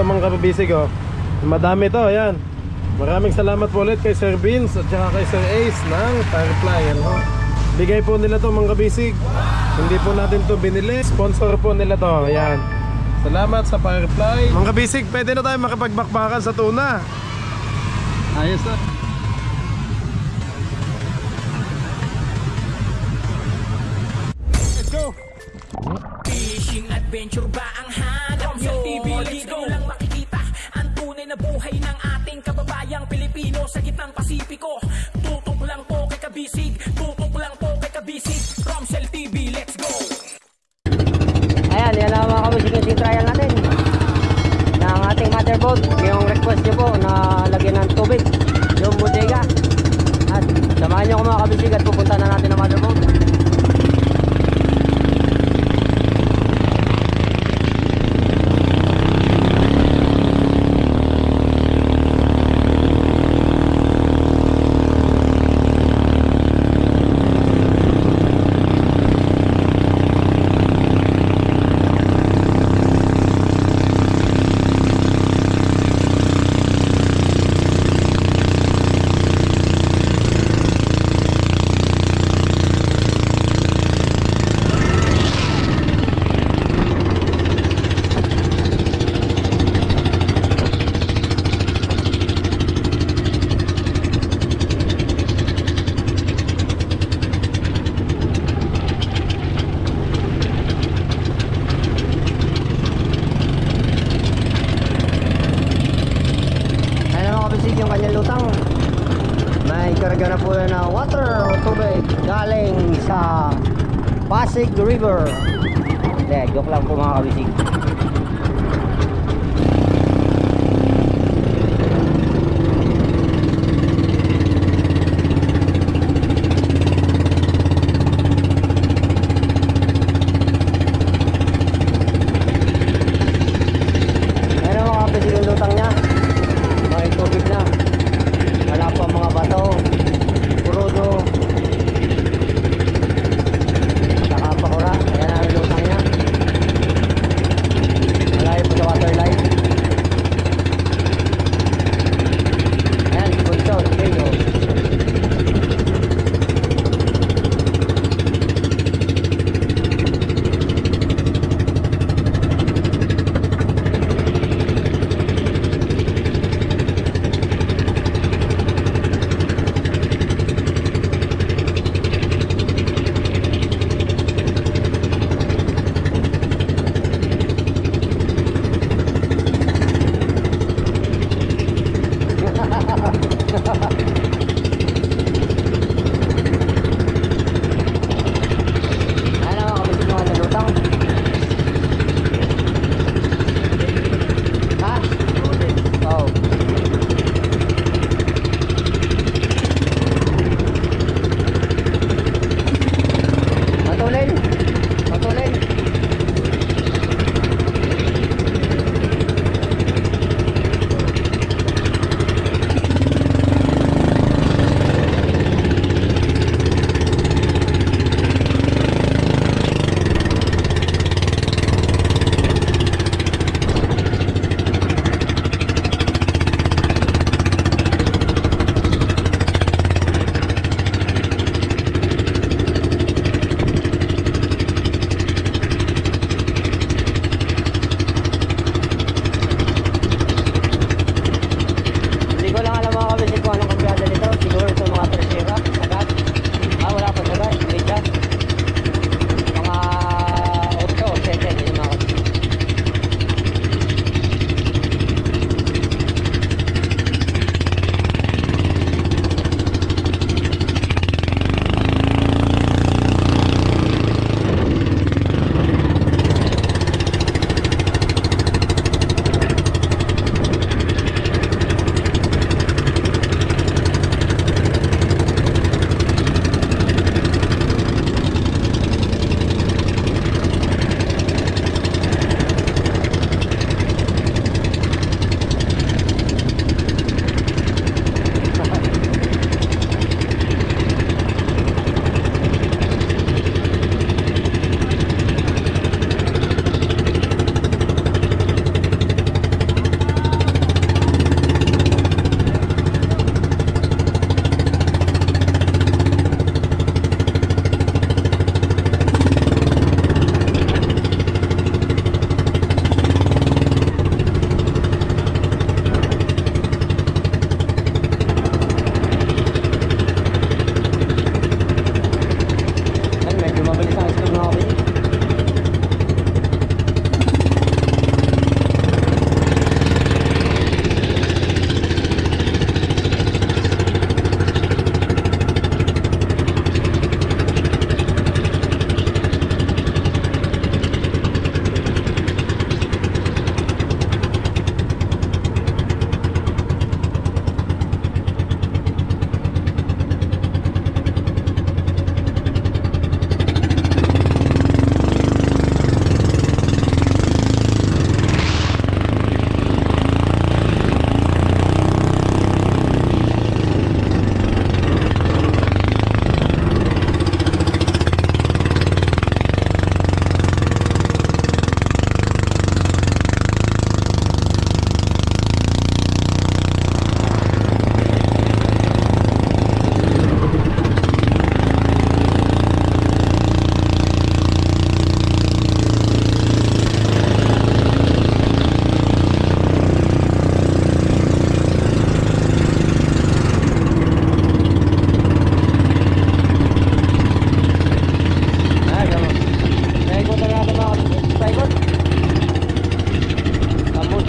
mga kabisig oh. Madami to, ayan. Maraming salamat po ulit kay Sir Vince at saka kay Sir Ace ng Firefly, ano? Bigay po nila to mga kabisig. Hindi po natin to binili, sponsor po nila to, ayan. Salamat sa Firefly. Mga kabisig, pwede na tayo makipagbakbakan sa tuna. Ayos na. Let's go. Fishing adventure ba ang hanap nyo? Let's go lang makikita ang tunay na buhay ng ating kababayang Pilipino sa gitnang Pasipiko. Tutok lang po kay Kabisig, tutok lang po kay Kabisig. Romsel TV, let's go. Ayan, yan lang mga kabisig yung trial natin ng ating motherboard. Yung request nyo po na lagyan ng tubig yung bodega. At samahan nyo ko mga kabisig at pupunta na natin ang motherboard. Yung kanyang lutang may karga na po na water o tubig galing sa Pasig River. Joke lang po mga kabisig. Ayan mga kabisig yung lutang niya. May tubig na. Wala pa mga bato. Purudo. Saka pakura. Ayan ang lutang niya.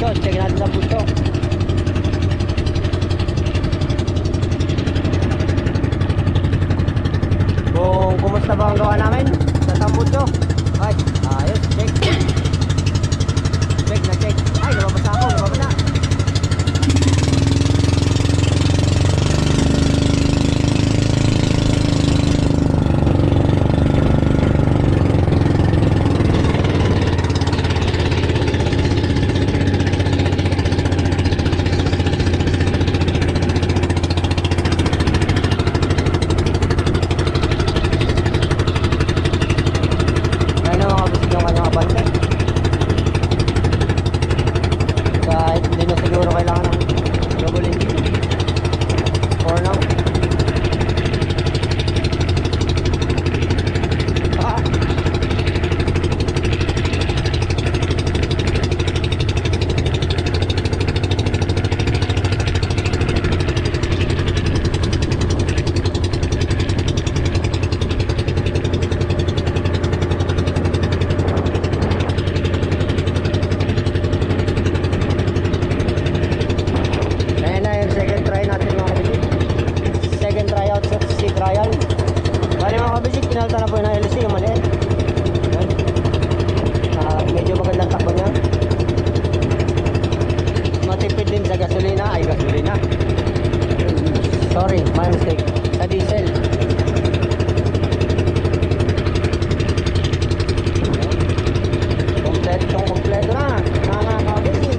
Tambucho, check natin Tambucho. Kung kumusta ba ang gawa namin sa Tambucho. Ay, ayos, check. Check na check. Ay, lumabas ako, lumabas na. Kinalta na po yung LC, yung maliit. Medyo magandang takbo niya. Matipid din sa gasolina. Ay, gasolina. Sorry, my mistake. Sa diesel. Kompleto na. Nakakabisi.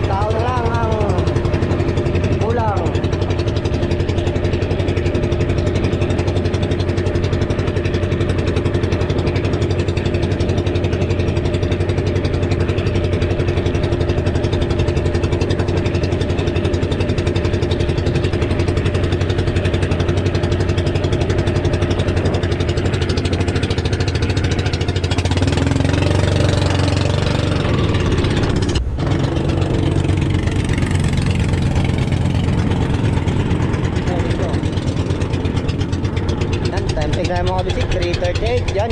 Tao na lang ang kulang. Tignan mga bisik, 338 dyan.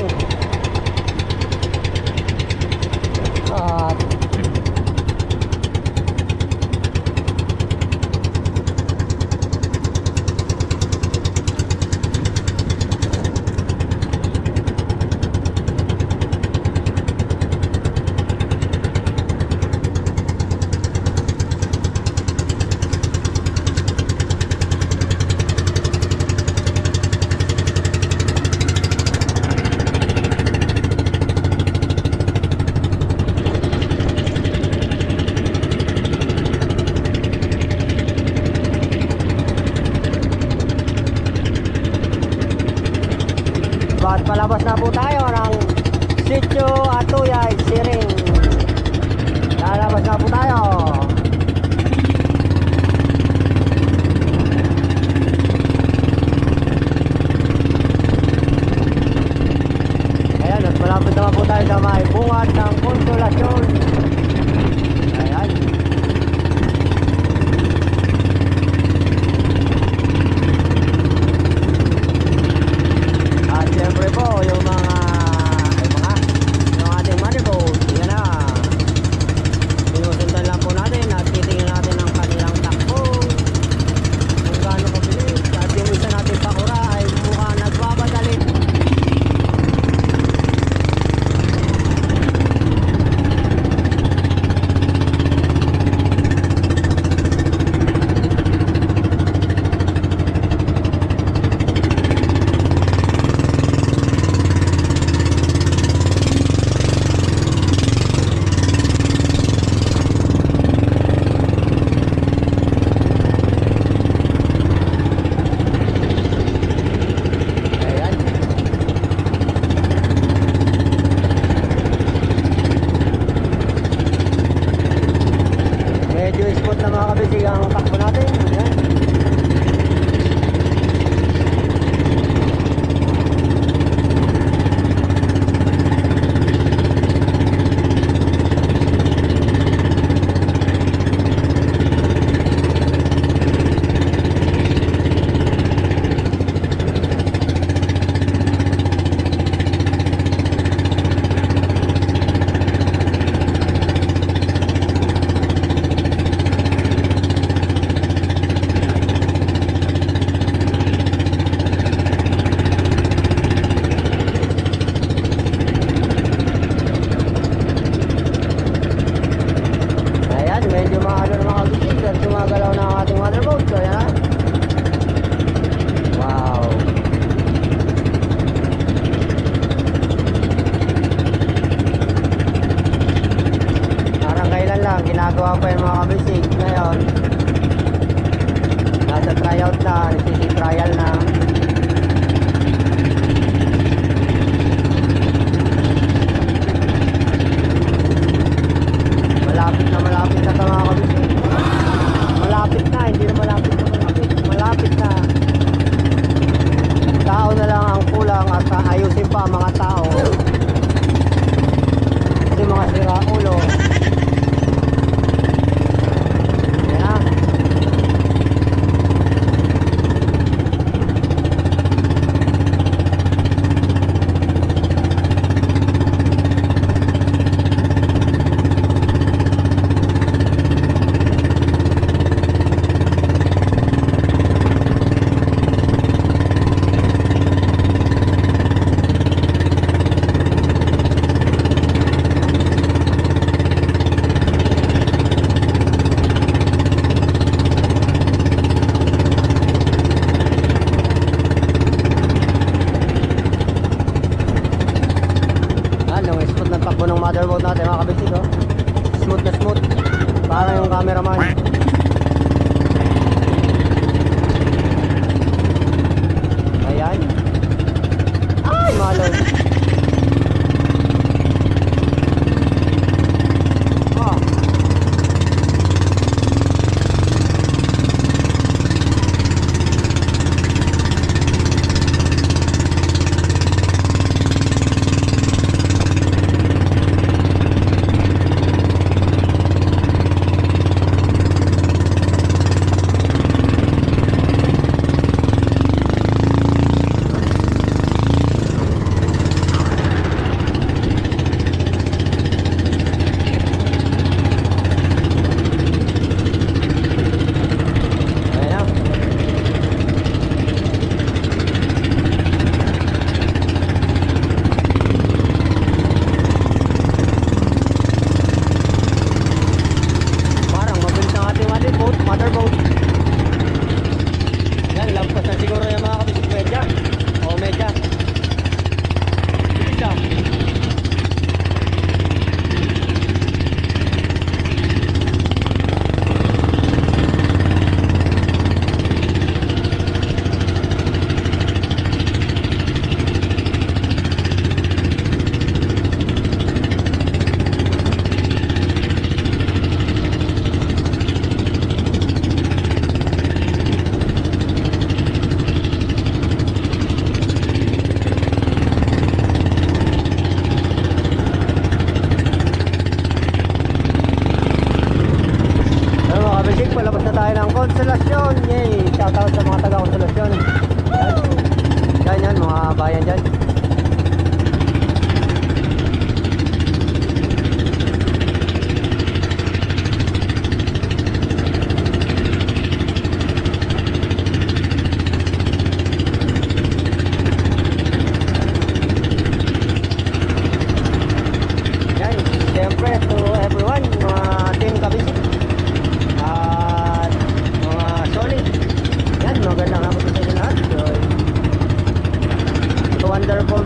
At palabas na po tayo ng Sitio Atuyay, Siring. Lalabas na po tayo. Ayan, at malapit naman po tayo sa may bungad ng Konsolasyon. Ayan. Siyempre po, yung ating manifold, yan na. Sinusundan lang po natin at titingnan natin ang kanilang takbo. Kung gaano kabilis. At yung isa natin pakura ay mukhang nagbabadali. Medyo spot na mga kabisig ang takbo natin. Ayan. ginagawa pa yung mga kabisig. Ngayon, nasa tryout na, trial na. Malapit na ito mga kabisig. Malapit na, hindi na malapit na malapit. Malapit na. Tao na lang ang kulang at ayusin pa ang mga tao. Kasi mga sira ulo. Yan na. Motherboard natin mga kabisig, oh. Smooth na smooth. Parang yung cameraman. Ayan. Ay, malon. Oh. Motherboard. Yan, lampas na siguro yung mga kabisig medya. O medya. Bilis lang. Palabas na tayo ng Konselasyon. Yay! Shoutout sa mga taga Konselasyon. Yan, mga bayan dyan. Yan, siyempre to everyone, mga team kabisig. Magandang hapon sa inyo lahat. So, wonderful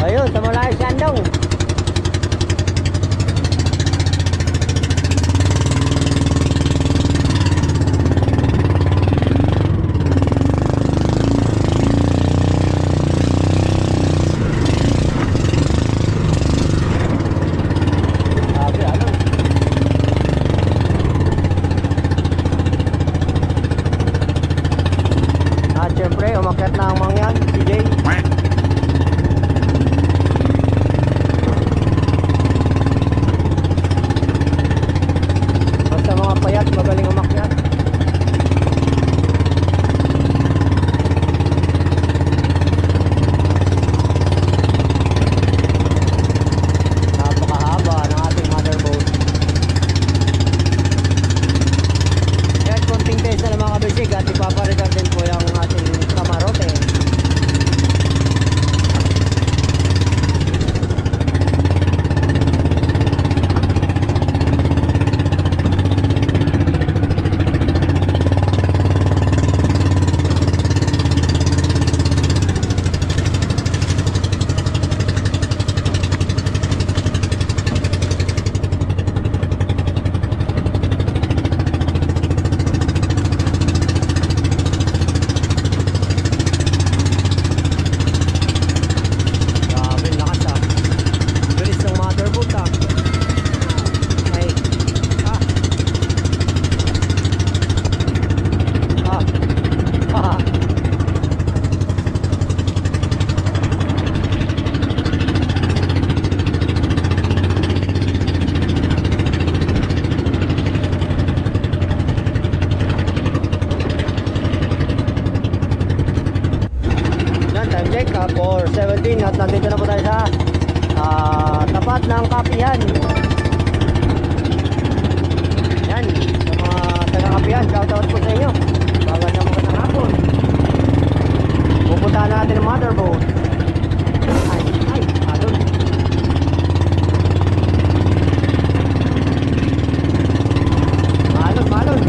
Ayun, sa Malay Sandong. Grabe, ano? At syempre, umakyat na ang mangyan, si Jay. Basta mga payat, magaling umakyat. Napakahaba ng ating motherboard. Kahit konting test na lang mga kabisig at ipaparegar din po yung ating kamarote. Grabe, lakas ah. Bilis ng motherboard ah. Ay. Ah. Ah. Ah. Yan, time check 4:17 at nandito na po tayo sa tapat ng kapihan. Yan, sa mga taga-kapihan, shoutout po sa inyo. Magandang hapon. Pupuntahan natin ang motherboard. Ay, adon. Malon.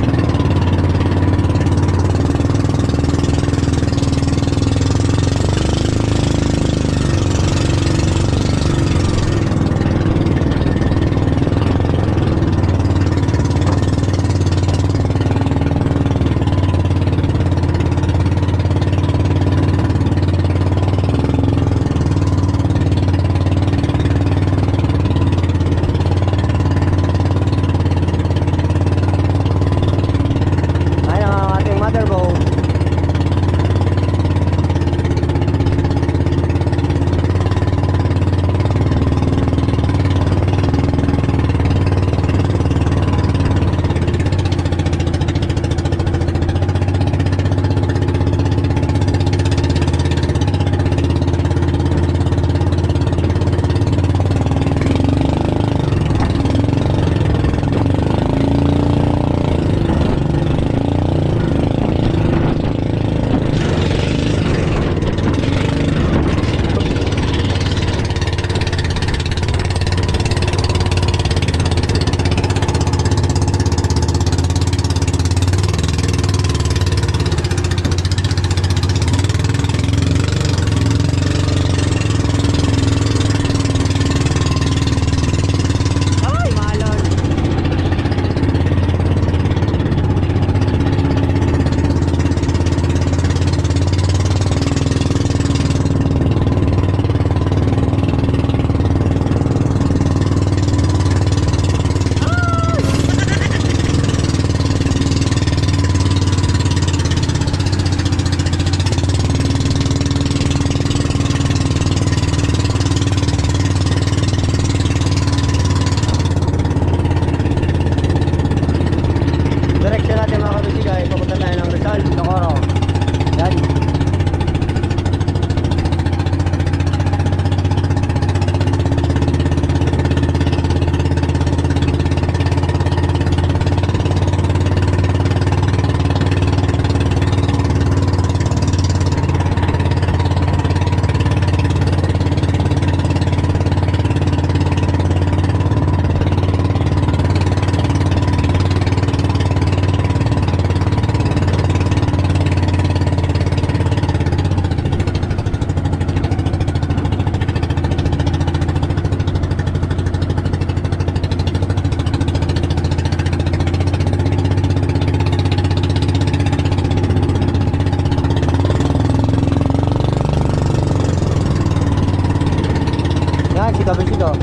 si Kabisig oh.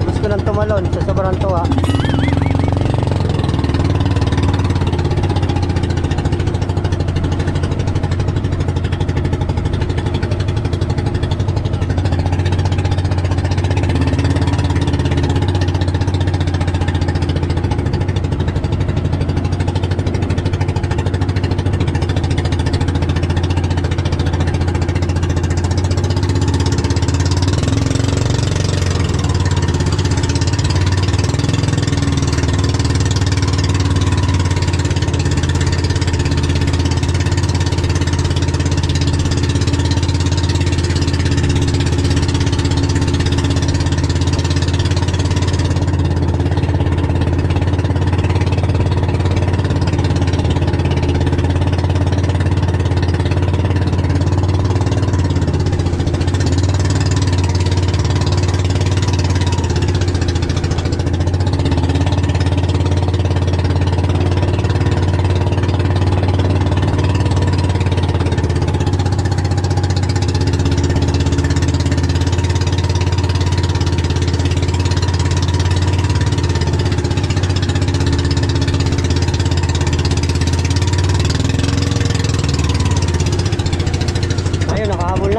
Gusto nang tumalon sa sobrang tuwa.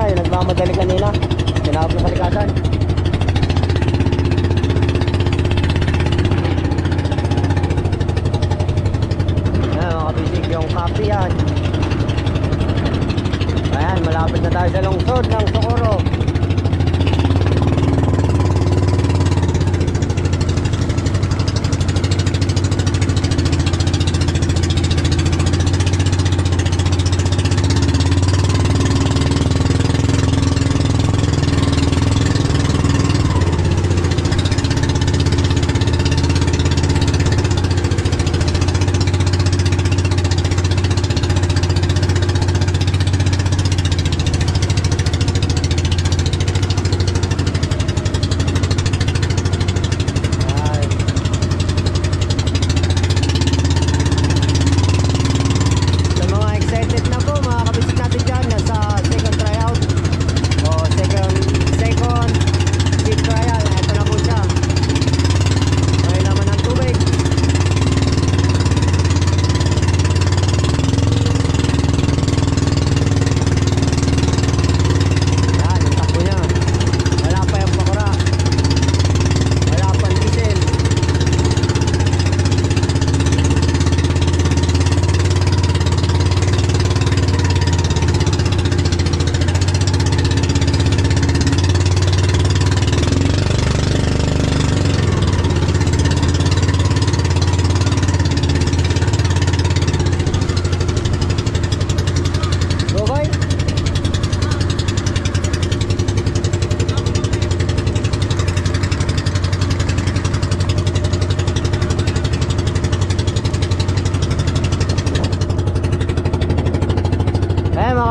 Nagmamadali kanina, tinawag na kalikasan. Ayan mga kabisig, yung copy yan. Ayan, malapit na tayo sa lungsod ng Socorro.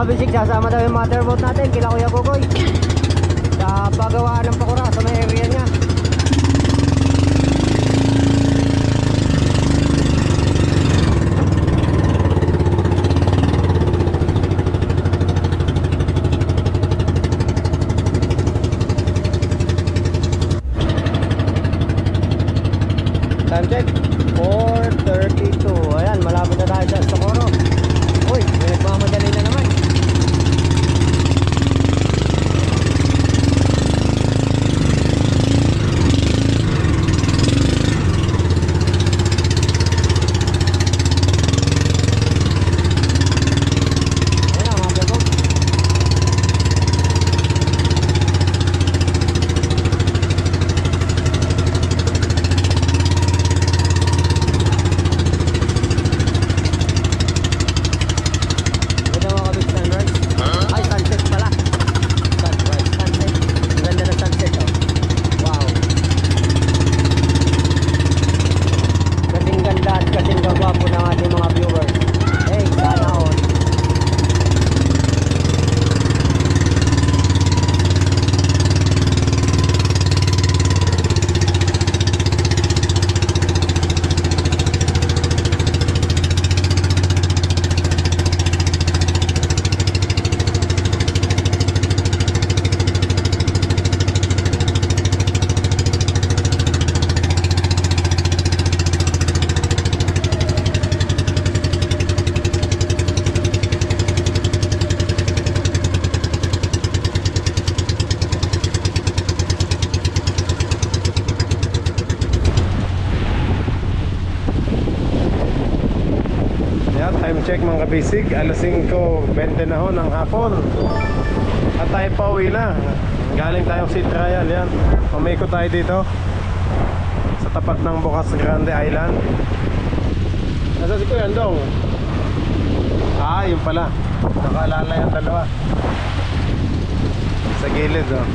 Kabisig, sasama daw yung motherboard natin kila Kuya Gogoy sa pagawaan ng pakura sa may area niya. Time check 4:32. Ayan, malapit na tayo sa Socorro. Uy, may nagmamadali na naman. check mga kabisig. Alas 5:20 na ho ng hapon. At tayo pa uwi na. Galing tayong sea trial yan. Umikot tayo dito sa tapat ng Bocas Grande Island. Nasa si Kuya Andong? Ah, yun pala. Nakaalala yung dalawa. Sa gilid oh.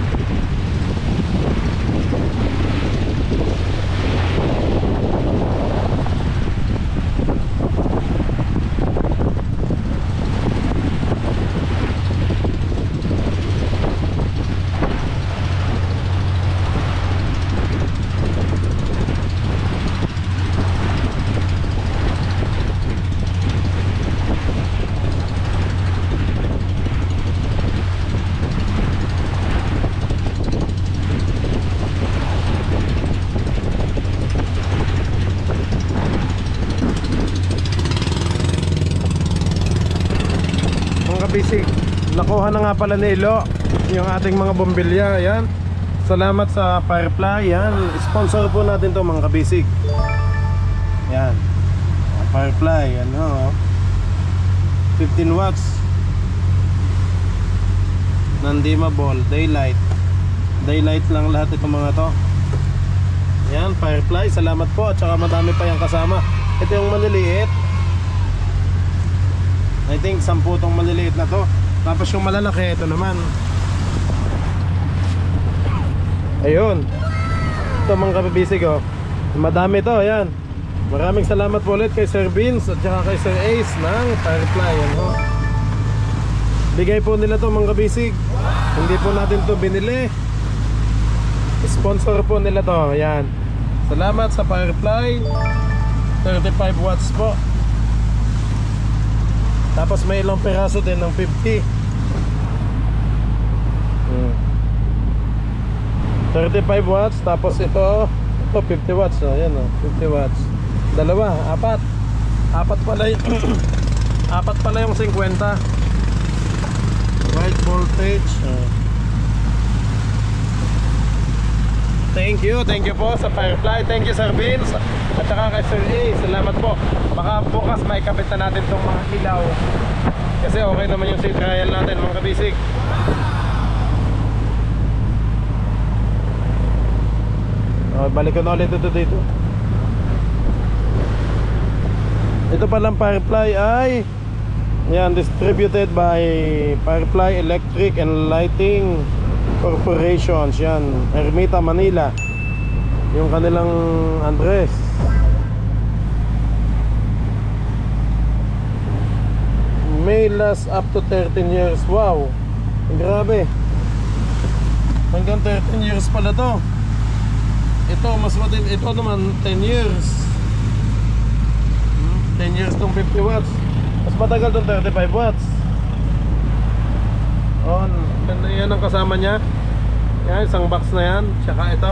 Bisig, nakuha na nga pala ni Ilo yung ating mga bombilya. Yan, salamat sa Firefly. Yan, sponsor po natin to mga kabisig. Yan, Firefly. Yan ho, 15 watts non-dimmable, daylight. Daylight lang lahat itong mga to. Yan, Firefly, salamat po. At saka madami pa yung kasama. Ito yung maliliit, I think 10 tong maliliit na to. Tapos yung malalaki, ito naman. Ayun. Ito mga kabibisig oh. Madami to, ayan. Maraming salamat po ulit kay Sir Vince at saka kay Sir Ace ng Firefly. Yan ho. Bigay po nila to mga kabisig. Hindi po natin to binili. Sponsor po nila to, ayan. Salamat sa Firefly. 35 watts po. Tapos may ilang peraso din ng 50. 35 watts. Tapos ito 50 watts. Ayan o, 50 watts. Dalawa, apat. Apat pala apat pala yung 50. Right voltage. Thank you po sa Firefly. Thank you Sir Vince. At saka kay Sir A, salamat po. Baka bukas may kapit na natin itong mga ilaw. Kasi okay naman yung sea trial natin mga kabisig. Balik ko na ulit ito dito. Ito palang Firefly ay yan, distributed by Firefly Electric and Lighting Corporations. Yan, Ermita, Manila. Yung kanilang address. May last up to 13 years. Wow, grabe. Hanggang 13 years pala to. Ito mas matin. Ito naman 10 years. 10 years tong 50 watts. Mas matagal tong 35 watts. On, yan ang kasama niya. Yan, isang box na yan. Tsaka ito,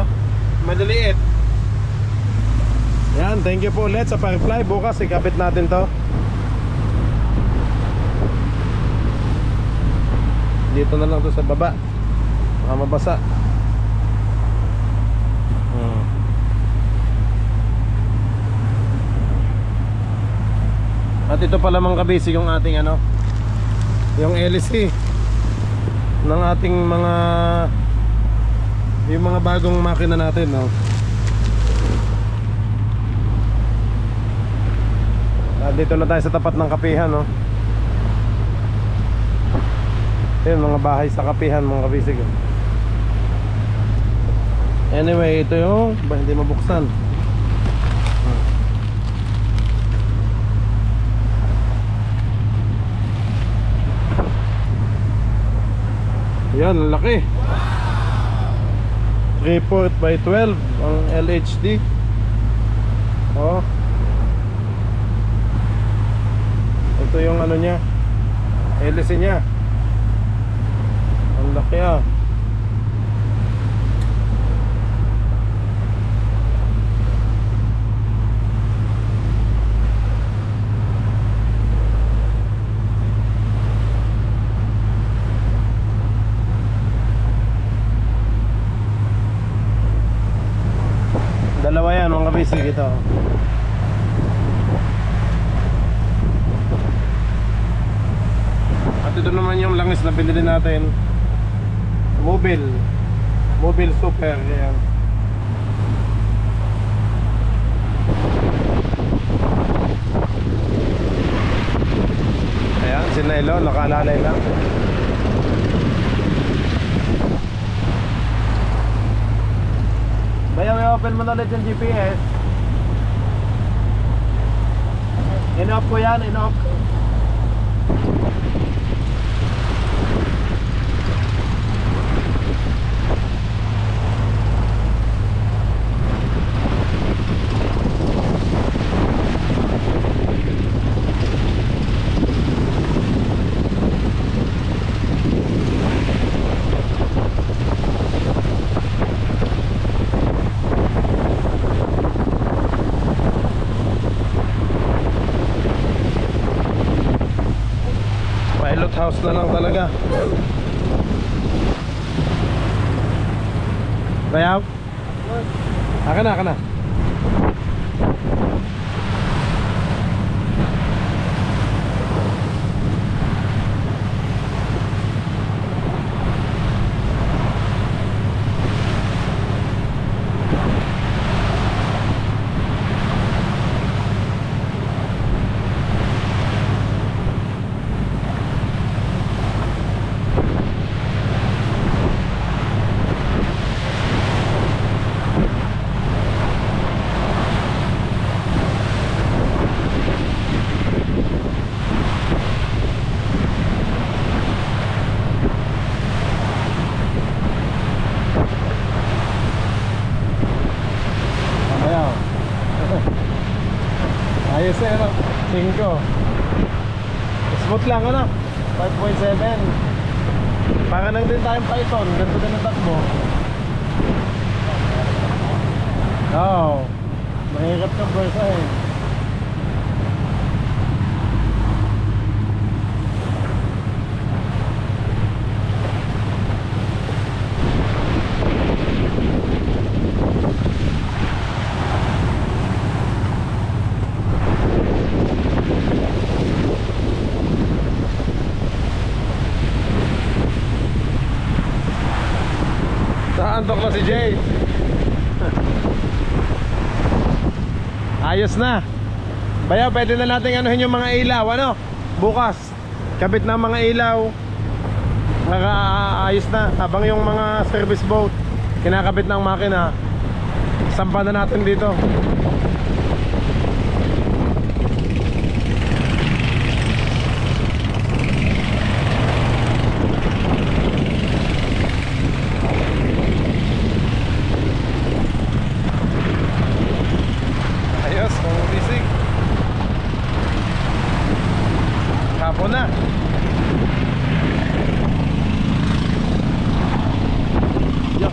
maliliit. Yan, thank you po ulit sa Firefly. Bukas ikapit natin to. Dito na lang to sa baba. Baka mabasa. At ito pala mga kabisi yung ating ano, yung LC ng ating mga, yung mga bagong makina natin, no? Dito na tayo sa tapat ng kapihan, no? Ayun, mga bahay sa kapihan mga kabisig. Anyway, ito yung hindi mabuksan. Yan, laki. 3/4x12 ang LHD. Oh. Ito yung ano niya, LC niya. Ang laki ah. Dalawa yan mga kabisig ito. naman yung langis na binili natin. Mobile Super. Yan. Ayan, si Nelo, nakalalay lang. Bayaw, i-open mo na ulit yung GPS. In-off ko yan, in-off. Pilot house na lang talaga. Bayaw? Aka na, aka na. Ayos eh, no? 5 smooth lang, ano? 5.7. Para lang din tayong Python. Ganito din ang takbo. Oo, mahirap kang bursa eh. Antok na si Jay. Ayos na. Bayaw, pwede na natin anuhin yung mga ilaw, ano? Bukas kabit na mga ilaw. Ayos na. Habang yung mga service boat kinakabit ng makina, sampa na natin dito. Hapon na. Yo.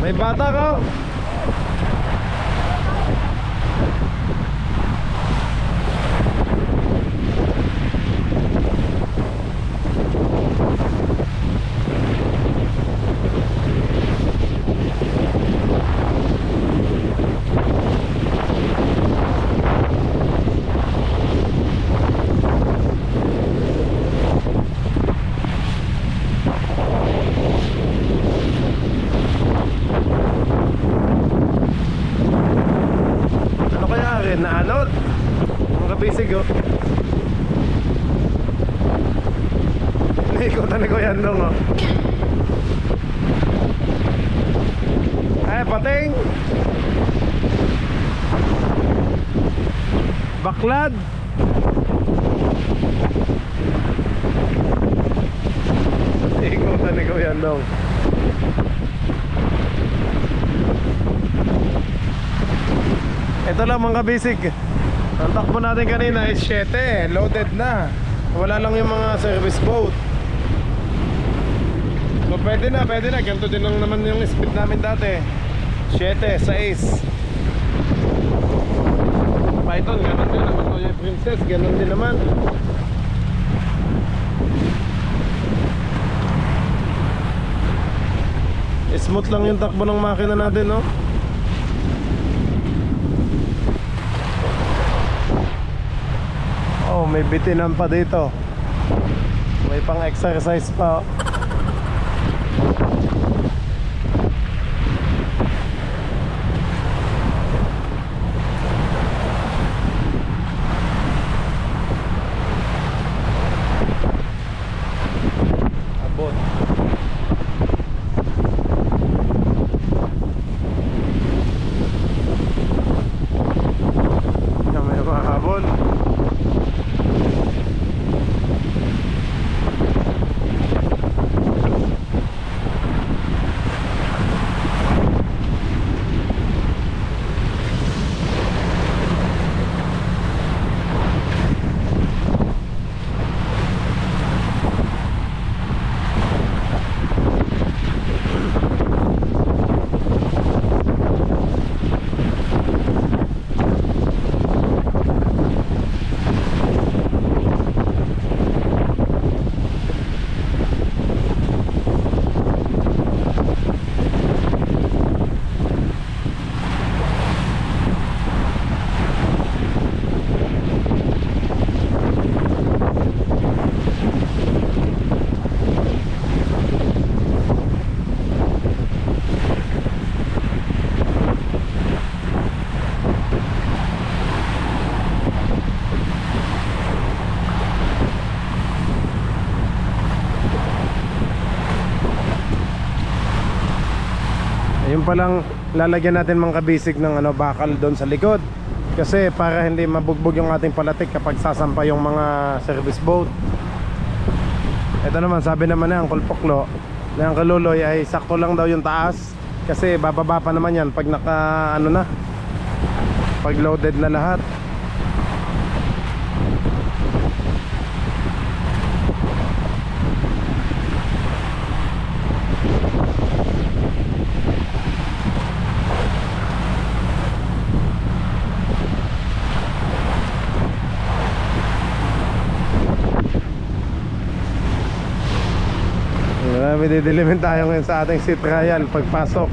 May bata ka? Naanod mga kabisig, oh. Naikutan ni Kuya Andong, oh. Ay, pating. Baklad. Ikutan ni Kuya Andong. Ito lang mga kabisig. Ang takbo natin kanina is 7, loaded na. Wala lang yung mga service boat. So pwede na. Ganito din lang naman yung speed namin dati. 7, 6. Python, ganun din naman. Toyo Princess, ganun din naman. Smooth lang yung takbo ng makina natin, no? Oh, may bitinan pa dito. May pang exercise pa, oh. Abot. May mga habol. Ayun palang lalagyan natin mga kabisig ng bakal doon sa likod. Kasi para hindi mabugbog yung ating palatik kapag sasampa yung mga service boat. Ito naman, sabi naman na Uncle Poklo na ang Kaluloy ay sakto lang daw yung taas. Kasi bababa pa naman yan pag pag loaded na lahat. May didilimin tayo ngayon sa ating sea trial pagpasok.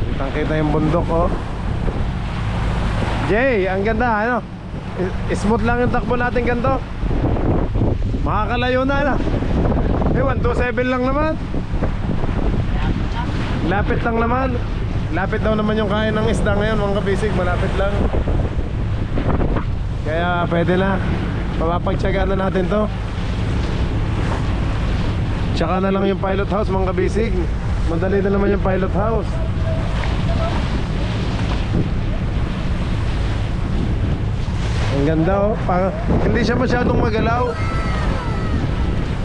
Kitang-kita yung bundok, oh. Jay, ang ganda, smooth lang yung takbo natin ganito. Makakalayo na, 127 lang naman. Lapit lang naman. Lapit daw naman yung kain ng isda ngayon mga kabisig, malapit lang. Kaya pwede na. Papapagtsagaan na natin to. Tsaka na lang yung pilot house mga kabisig. Madali na naman yung pilot house. Ang ganda, oh. Hindi siya masyadong magalaw.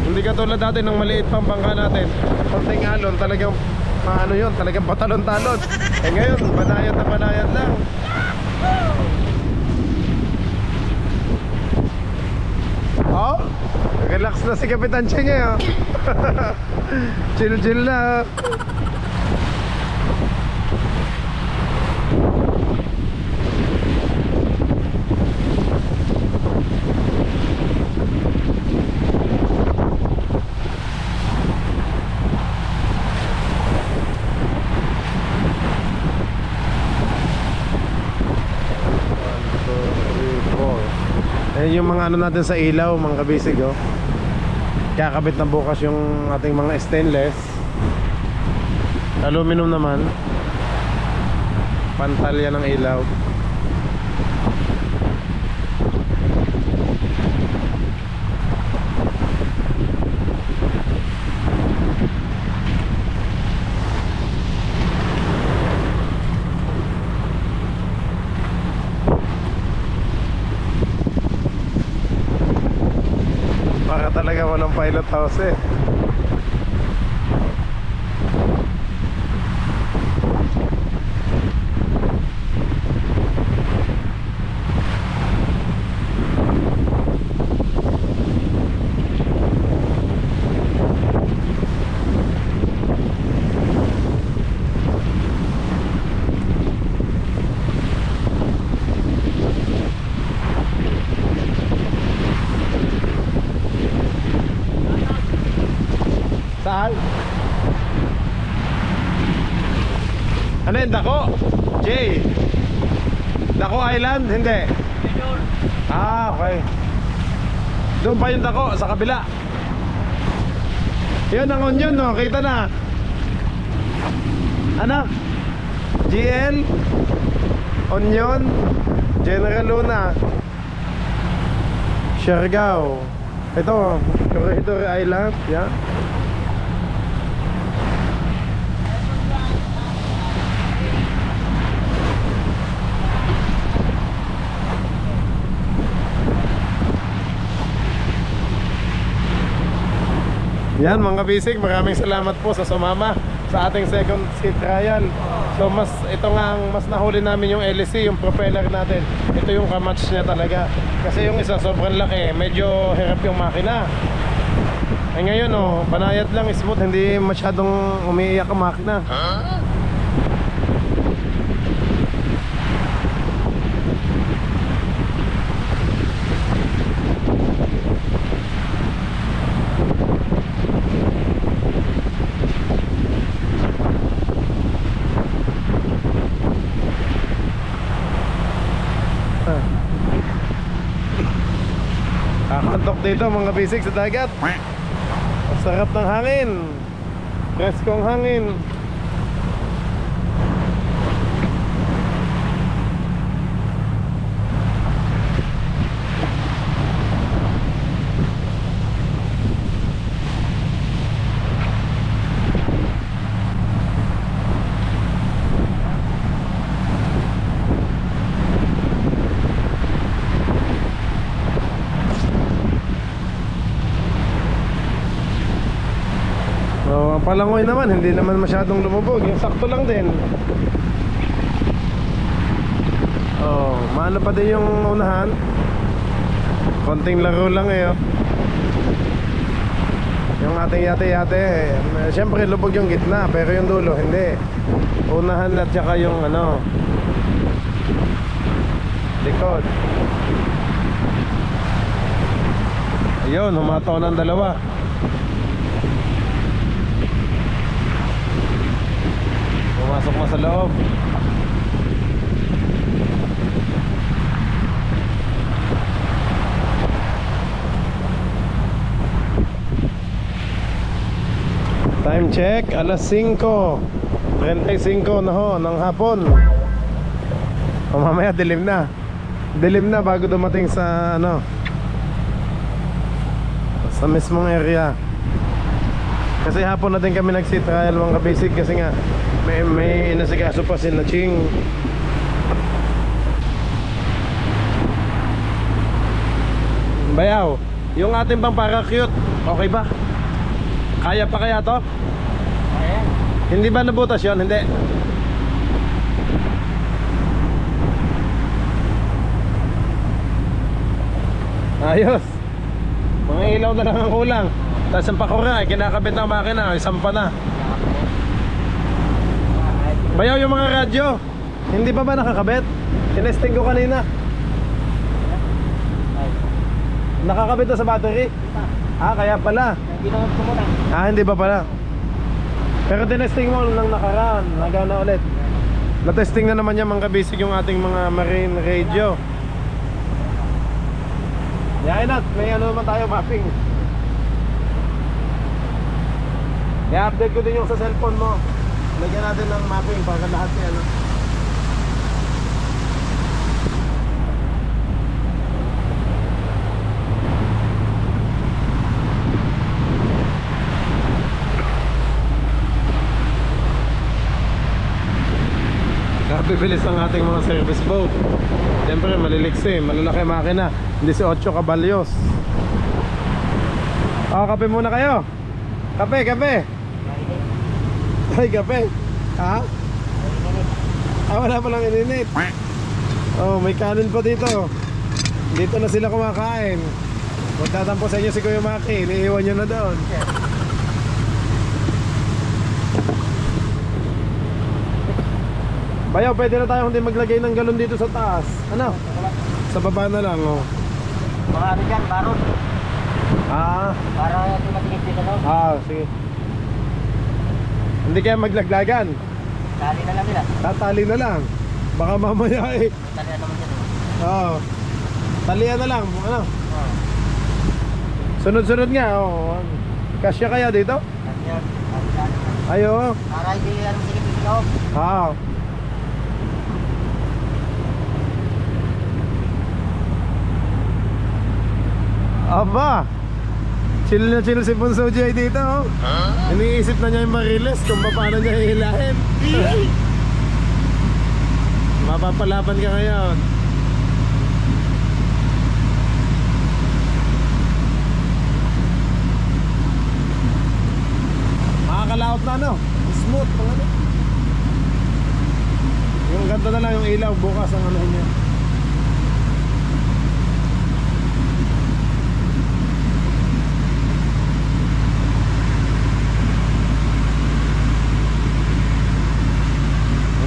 Hindi katulad dati ng maliit pang bangka natin. Konting alon, talagang talagang patalon-talon. Ngayon, banayad na banayad lang. Oh, relax na si Kapitan Cheng, oh. Chill na. Yung mga natin sa ilaw mga kabisig, oh. Kakabit na bukas yung ating mga stainless. Aluminum naman. Pantalya ng ilaw. Para talaga walang pilot house eh. Saan? Ano yun? Dako? Jay? Dako Island? Hindi. Okay. Doon pa yung Dako, sa kabila. Yun ang Onion, no? Kita na. Ano? GL? Onion? General Luna. Siargao. Ito, Corridor Island. Yan. Yan mga bisig, maraming salamat po sa sumama sa ating second sea trial. So ito nga ang mas nahuli namin yung LEC, yung propeller natin. Ito yung kamatch niya talaga. Kasi yung isa sobrang laki, medyo hirap yung makina. Eh ngayon oh, panayat lang, smooth, hindi masyadong umiiyak ang makina. Kakantok dito mga bisig sa dagat. Ang sarap ng hangin. Preskong hangin. Palangoy naman, hindi naman masyadong lumubog. Yung sakto lang din. Oh, maano pa din yung unahan. Konting laro lang eh oh. Yung ating yate-yate siyempre lubog yung gitna, pero yung dulo hindi. Unahan at saka yung ano, likod. Ayun, humataw ng dalawa. Pumasok mo sa loob. Time check, alas 5:35 na ho ng hapon. O mamaya dilim na. Dilim na bago dumating sa ano, sa mismong area. Kasi hapon na din kami nag-sea trial mga kabisig. Kasi nga may nasikaso pa sila Ching. Bayaw, yung ating pang parachute, okay ba? Kaya pa kaya to? Kaya. Hindi ba nabutas yun? Hindi. Ayos. Mga ilaw na lang ang kulang. Tapos ang pakura, kinakabit ng makina, isang pa na. Bayaw yung mga radyo, hindi pa ba nakakabit? Tinesting ko kanina. Nakakabit na sa battery? Ah, kaya pala. Ah, hindi pa pala. Pero tinesting mo nang nakaraan, nagana ulit. Na-testing na naman yung mga kabisig yung ating mga marine radio. Yain at, may ano naman tayo mapping. I-update ko din yung sa cellphone mo. Lagyan natin ng mapping para lahat yan. Bibilis ang ating mga service boat. Siyempre maliliksi, malalaki makina. Hindi si 8 kabalyos. Kape muna kayo. Kape. Ay, kape. Ha? Wala pa lang ininit. May kanin pa dito. Dito na sila kumakain. Magtatampo sa inyo si Kuya Maki. Iniiwan nyo na doon. Bayaw, pwede na tayo hindi maglagay ng galon dito sa taas. Ano? Sa baba na lang, Mga ano dyan, baron. Para hindi matingit dito, no? Sige. Hindi kaya maglaglagan. Tali na lang nila. Tatali na lang. Baka mamaya Talian naman dyan, talian na lang. Ano? Sunod-sunod nga, Kasya kaya dito? Ayo. Para hindi yan matingit dito. Aba, chill na chill si Bunso Jay dito. Iniisip na niya yung mariles kung paano niya hihilahin. Mapapalaban ka ngayon. Makakalaot na smooth pang ano. Yung ganda na lang yung ilaw bukas ang ano niya.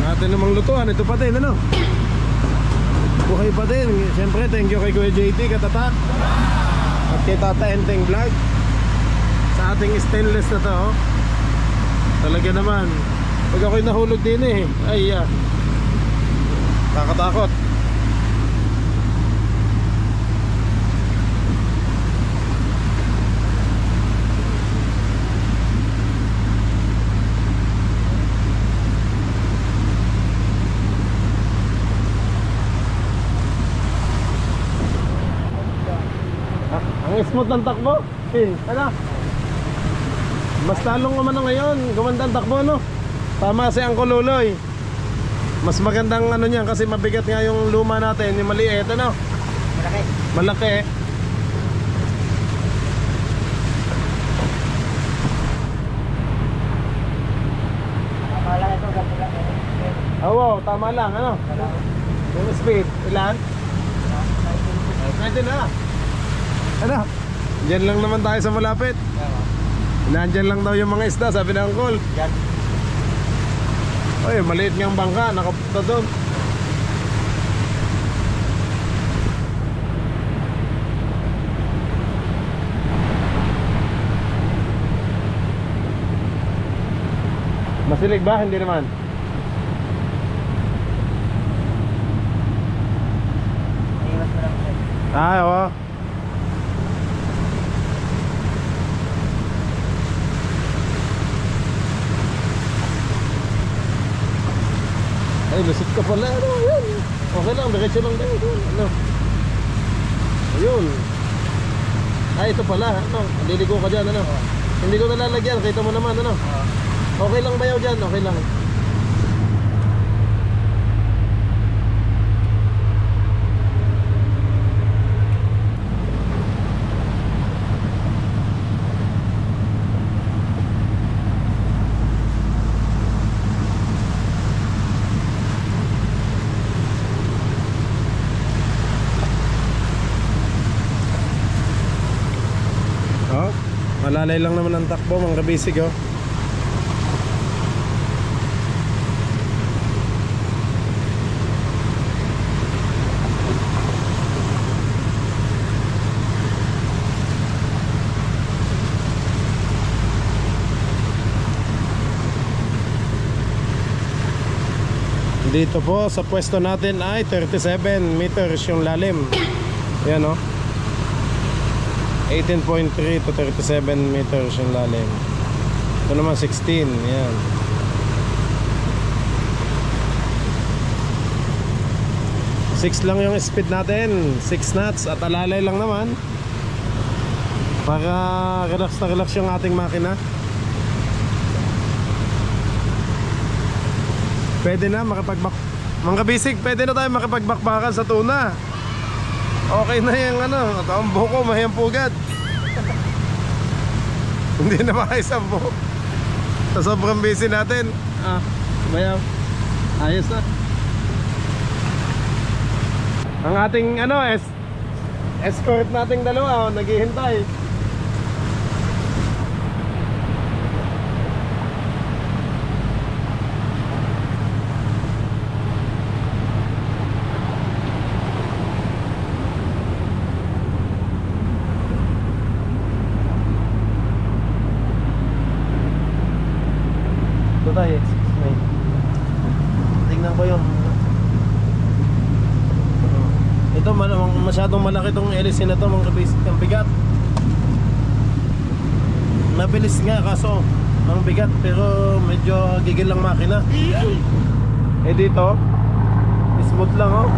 Natin namang lutuan, ito pa din, buhay pa din. Siyempre, thank you kay Kuya JT Katatak at kay Tata Enteng Vlog sa ating stainless na to. Talaga naman, pag ako'y nahulog din kakatakot. Ang smooth ng takbo. Ano? Mas lalong naman ngayon. Gumanda ang takbo, Tama si Uncle Luloy. Mas magandang niyan kasi mabigat nga yung luma natin. Yung maliit, Malaki. Tama lang ito, ganito lang. Tama lang, Yung speed, ilan? 19 na. Diyan lang naman tayo sa malapit. Nandyan lang daw yung mga isda, sabi ng Uncle. Maliit nga ang bangka, nakapunta doon. Masilig ba? Hindi naman. Iwas na lang. Oo. Ay, lusot ka pala. Yan. Okay lang, diretso lang tayo. Ayun. Ito pala. Liligo ka dyan, Hindi ko nalalagyan, kita mo naman, Okay lang bayaw dyan, okay lang. Malalay lang naman ang takbo, mga kabisig, Dito po sa pwesto natin ay 37 meters yung lalim. Yan 18.3 to 37 meters yung lalim. Ito naman 16. Yan. 6 lang yung speed natin, 6 knots at alalay lang naman para relax na relax yung ating makina. Pwede na mga bisig, pwede na tayo makipagbakbakan sa tuna. Okay na yung ano, at ang buko mahiyampugad. Hindi na maayos ang buko sa sobrang busy natin. Bayaw, ayos na. Ang ating ano, escort nating dalawa, naghihintay. Ito tayo, tingnan ko yung ito, masyadong malaki tong LC na to mga kabisig. Ang bigat. Mabilis nga kaso ang bigat, pero medyo gigil lang makina. Eh dito smooth lang oh.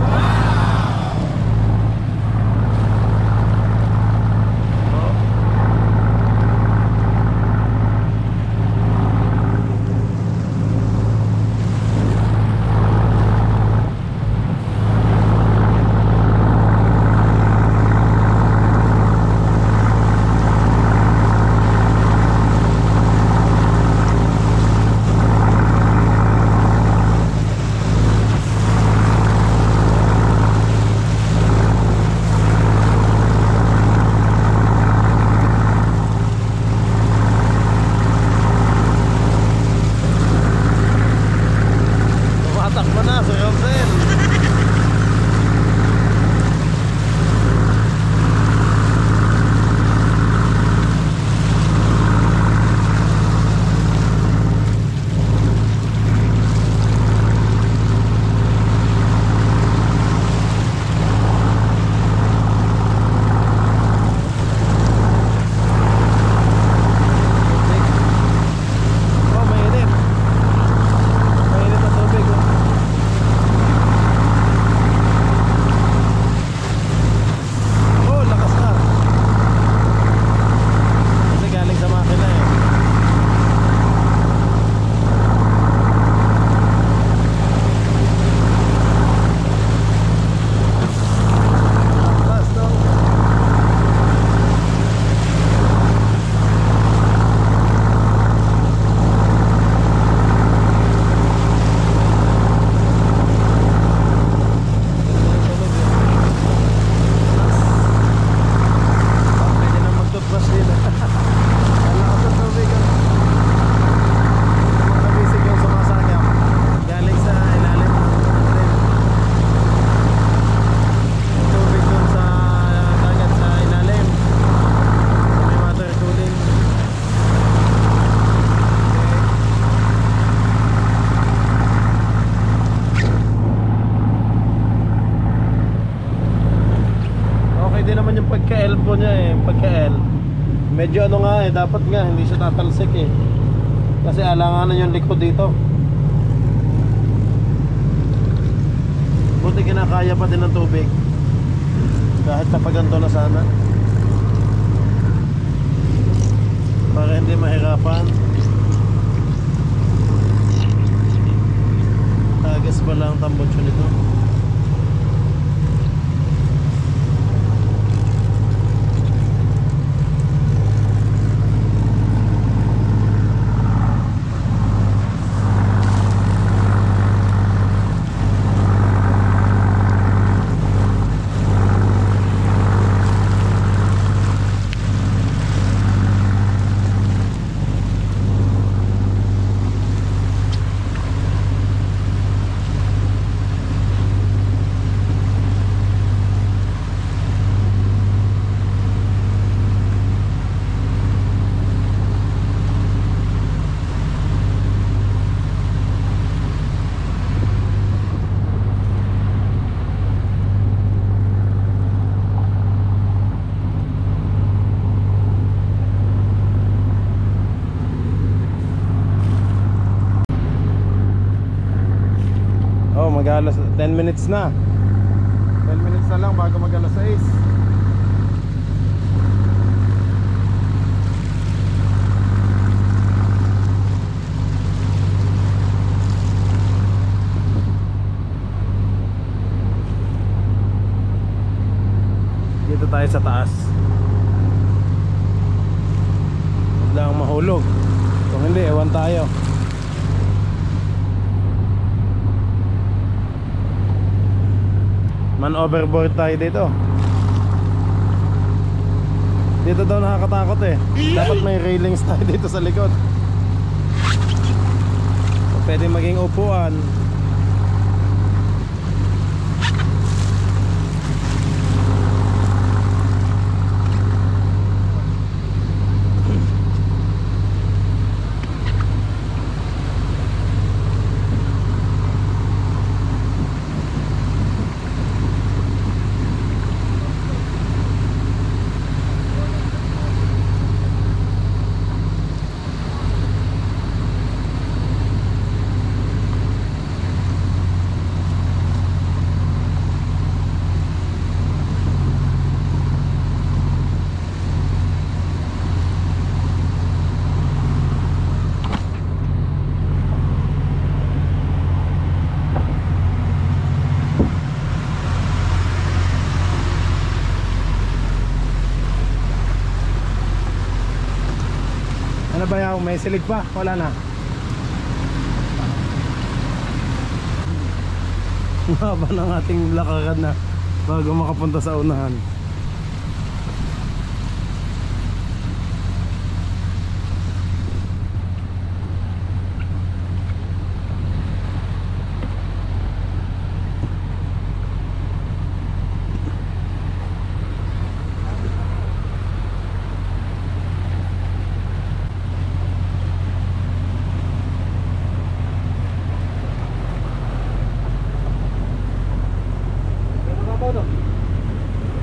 Tumatakbo na Sir Romsen. pagka-L po niya eh, pagka-L. Medyo ano nga eh, dapat nga hindi siya tatalsik eh. Kasi alanganan yung likod dito. Buti kinakaya pa din ng tubig. Kahit napaganto na sana. Para hindi mahirapan. Tagas pa lang tambutso nito. Mag-alas 10 minutes na. Isa lang bago mag alas 6. Dito tayo sa taas. Huwag lang mahulog. Kung hindi, ewan tayo. Man overboard tayo dito. Dito daw nakakatakot eh. Dapat may railings tayo dito sa likod. O pwede maging upuan. Ano ba yaw? May silig pa? Wala na. Mahaba ng ating lakaran na bago makapunta sa unahan.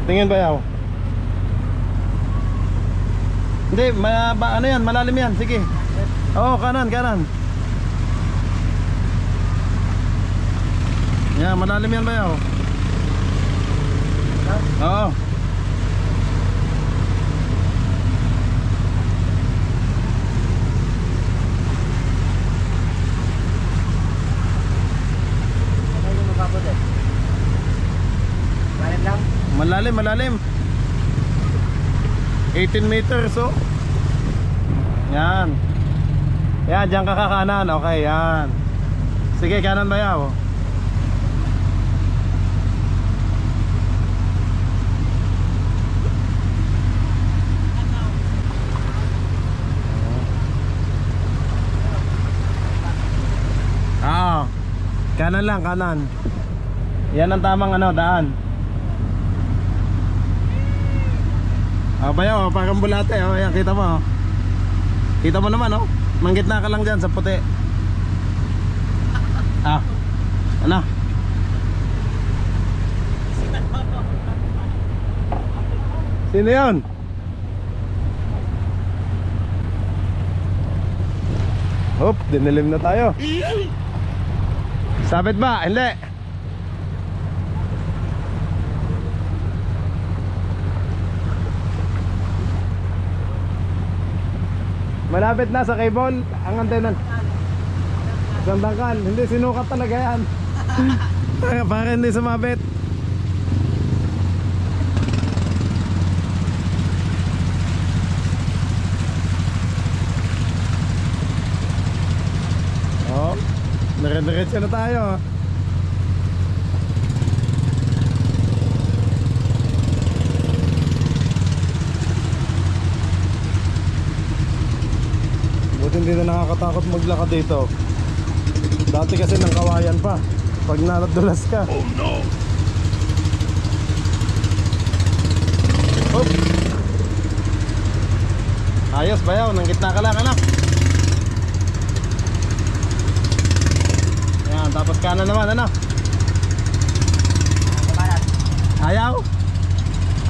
Tingin ba yaw? Hindi, ano yan, malalim yan, sige. Oo, kanan, kanan. Yan, malalim yan ba yaw? Oo. Malalim, malalim. 18 meters, oh. Yan. Yan, dyan ka kakanan. Okay, yan. Sige, kanan ba yaw? Kanan lang, kanan. Yan ang tamang daan. Bayaw, parang bulate, ayan, kita mo. Kita mo naman, manggitna ka lang dyan sa puti. Ano? Sino yun? Hop, dinilim na tayo. Sabit ba? Hindi. Malapit na sa cable ang antenan. Gandangkal, hindi sinukat talaga yan. Para hindi sumabit. Oh, dire-diretso na tayo. Hindi na nakakatakot maglakad dito. Dati kasi ng kawayan pa pag nadulas ka. Oh no. Hop. Ayos bayaw, nang gitna ka lang anak. Yan, tapos kanan naman Ayaw.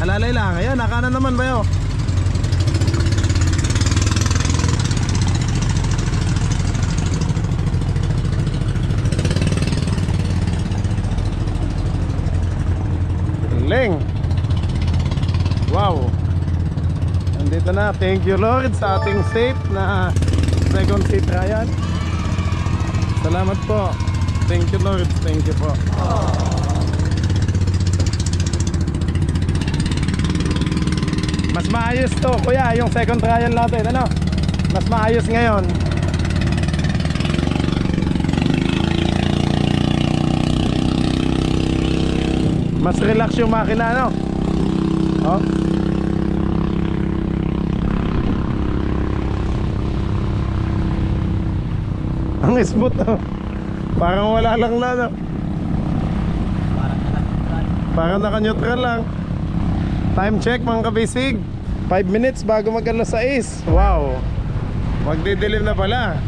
Alalay lang. Ayan, nakanan naman bayaw. Galing. Wow. Nandito na. Thank you Lord sa ating safe na second sea trial. Salamat po. Thank you Lord. Thank you po. Mas maayos to kuya, yung second trial natin. Ano? Mas maayos ngayon. Mas relax yung makina, no? Oh. Ang smooth, no? Parang wala lang na, no? Parang naka-neutral lang. Time check mga kabisig, 5 minutes bago mag alas 6. Wow. Magdidilim na pala.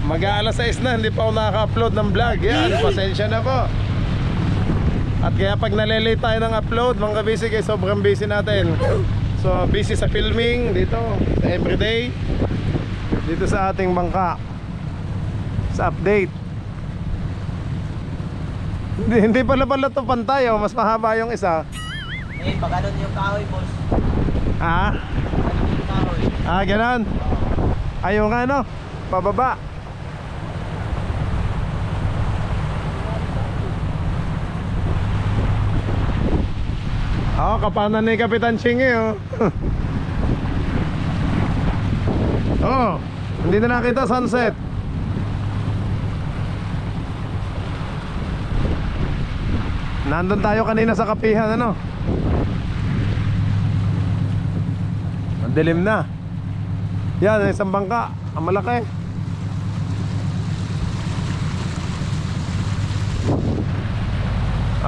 Mag-aalas 6 na, hindi pa ako nakaka-upload ng vlog. Yan, pasensya na po. At kaya pag nalilate tayo ng upload, mga kabisig, ay sobrang busy natin. So, busy sa filming dito, sa everyday. Dito sa ating bangka. Sa update. Hindi pala ito pantay, oh. Mas mahaba yung isa. Eh, pag ano yung kahoy, boss. Ah? Ano yung kahoy? Ah, ganun. Ayaw nga, no? Pababa. Kapanan ni Kapitan Chingy, oh. Oh, hindi na nakita sunset. Nandun tayo kanina sa kapihan, ano? Ang dilim na. Yan, isang bangka. Ang malaki.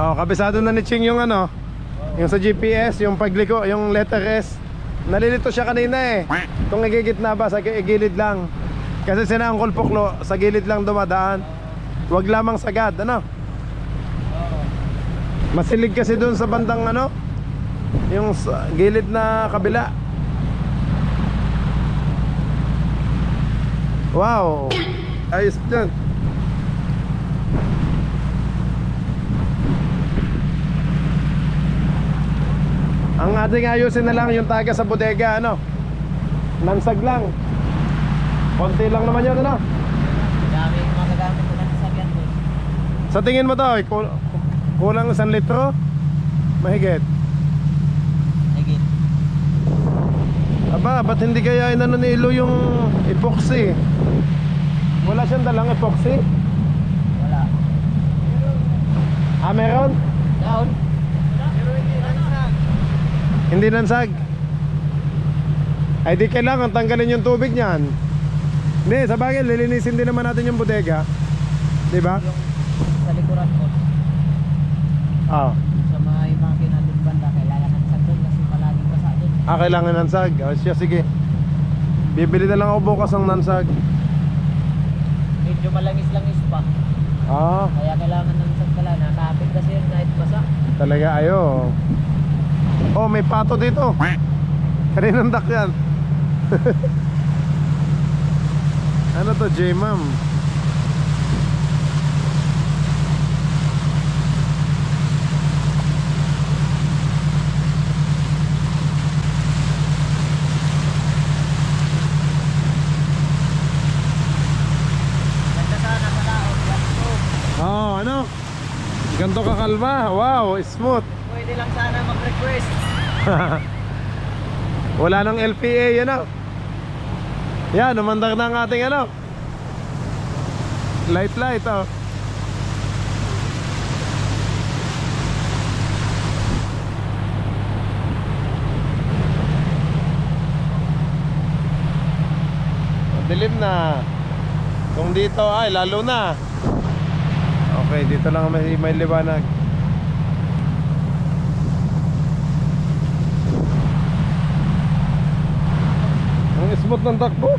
Oh, kabisado na ni Ching yung ano, yung sa GPS, yung pagliko, yung letter S. Nalilito siya kanina eh. Kung igigitna ba, sa gilid lang. Kasi sina Uncle Puklo, sa gilid lang dumadaan. Huwag lamang sagad, ano? Masilig kasi doon sa bandang ano, yung gilid na kabila. Wow, ayos dyan. Ang ating ayusin na lang yung taga sa bodega, ano, nansag lang. Konti lang naman yun, ano. Dami yung magagamit ko ng sasakyan, boss. Sa tingin mo to, kulang 1 litro? Mahigit. Higit. Aba, ba't hindi kaya inano ni Ilo yung epoxy? Wala siyang dalang epoxy? Wala. Ah, meron? Down. Hindi nansag. Ay di kailangan tanggalin yung tubig niyan. Hindi, sa bagay lilinisin din naman natin yung bodega, di ba? Yung sa likuran, boss. Ah, Sa mga makina doon banda, kailangan ng sagol kasi palaging basa doon. kailangan nansag. O siya, sige. Bibili na lang ako bukas ng nansag. Medyo malangis-langis pa. Ah, Kaya kailangan ng sagkala. Nakakapit kasi yun kahit basa. talaga ayo. Oh, may pato dito. Kaninang dak yan. Ano to, J-Ma'am? Ganda sana sa laot. Ganito. Oh, ano? Ganto kakalma. Wow, smooth. Pwede lang sana mag-request. Wala nang LPA, ano? Yan, umandar na ang ating ano, light, oh. Dilim na. Kung dito ay lalo na. Okay, dito lang may liwanag. Ang smooth ng takbo.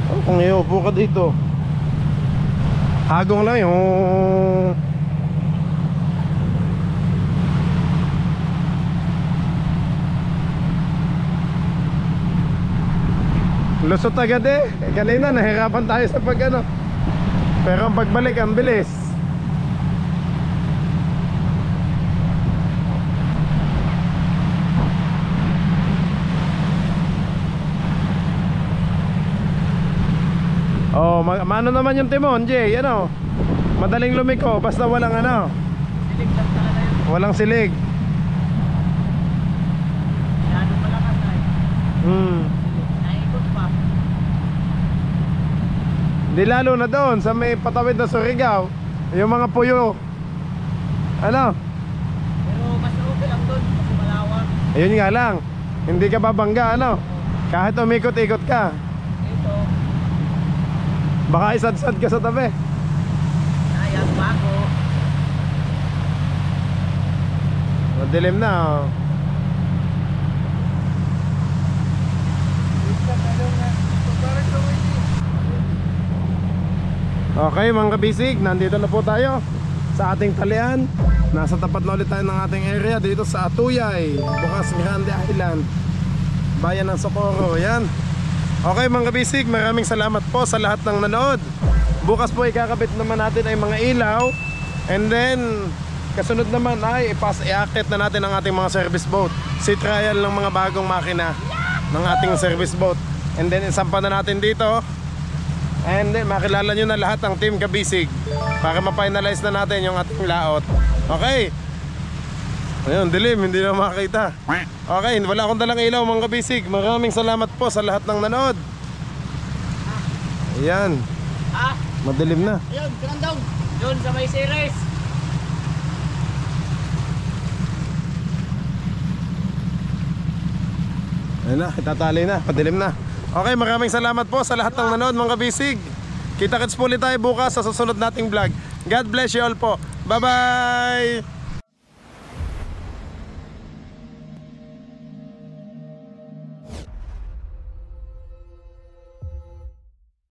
Oh, kung iupo ka dito, hagong lang yung lusot agad eh. Kanina nahirapan tayo sa pag ano, pero ang pagbalik ang bilis. Oh, mano naman yung timon, Jay, ano? Madaling lumiko, basta walang ano. Silig lang talaga yun. Walang silig. Masyado malakas ay. Naikot pa. Di lalo na doon sa may patawid na Surigao, yung mga puyo. Ano? Pero mas okay lang doon kasi malawak. Ayun nga lang, hindi ka babangga, ano? Kahit umikot-ikot ka, Ito, baka isad-sad ka sa tabi. sayang bago. Madilim na, oh. Okay mga kabisig, nandito na po tayo sa ating talian. Nasa tapat na ulit tayo ng ating area dito sa Atuyay, Bukas Grande Island, bayan ng Socorro. Yan. Okay mga kabisig, maraming salamat po sa lahat ng nanood. Bukas po ikakabit naman natin ay mga ilaw. And then kasunod naman ay iakit na natin ang ating mga service boat. Si trial ng mga bagong makina ng ating service boat. And then isampa na natin dito. And then makilala nyo na lahat ng Team Kabisig para ma-finalize na natin yung ating laot. Okay. Ayun, dilim, hindi na makakita. Okay, wala akong dalang ilaw mga Kabisig. Maraming salamat po sa lahat ng nanood. Ayan, madilim na. Ayun, pinandong. Doon sa may series. Ayun na, itatali na, padilim na. Okay, maraming salamat po sa lahat ng nanood mga Kabisig. Kita-kits po ulit tayo bukas sa susunod nating vlog. God bless you all po. Bye-bye!